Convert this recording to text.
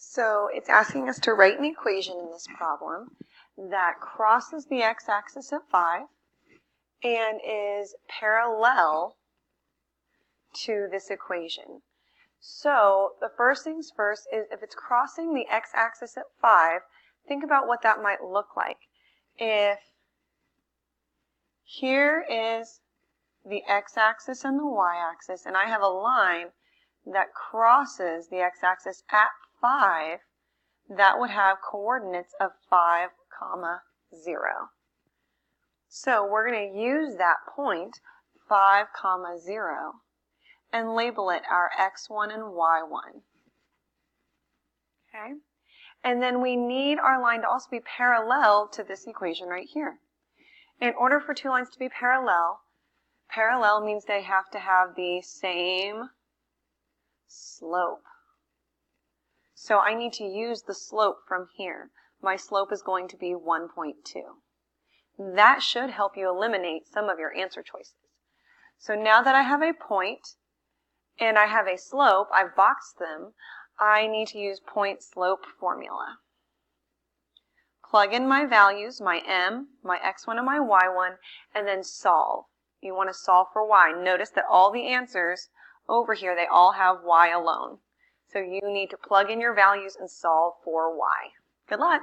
So it's asking us to write an equation in this problem that crosses the x-axis at 5 and is parallel to this equation. So the first things first is if it's crossing the x-axis at 5, think about what that might look like. If here is the x-axis and the y-axis, and I have a line that crosses the x-axis at 5, that would have coordinates of 5, 0. So we're going to use that point, 5, 0, and label it our x1 and y1. Okay? And then we need our line to also be parallel to this equation right here. In order for two lines to be parallel means they have to have the same slope. So I need to use the slope from here. My slope is going to be 1.2. That should help you eliminate some of your answer choices. So now that I have a point and I have a slope, I've boxed them, I need to use point-slope formula. Plug in my values, my m, my x1 and my y1, and then solve. You want to solve for y. Notice that all the answers over here, they all have y alone. So you need to plug in your values and solve for y. Good luck.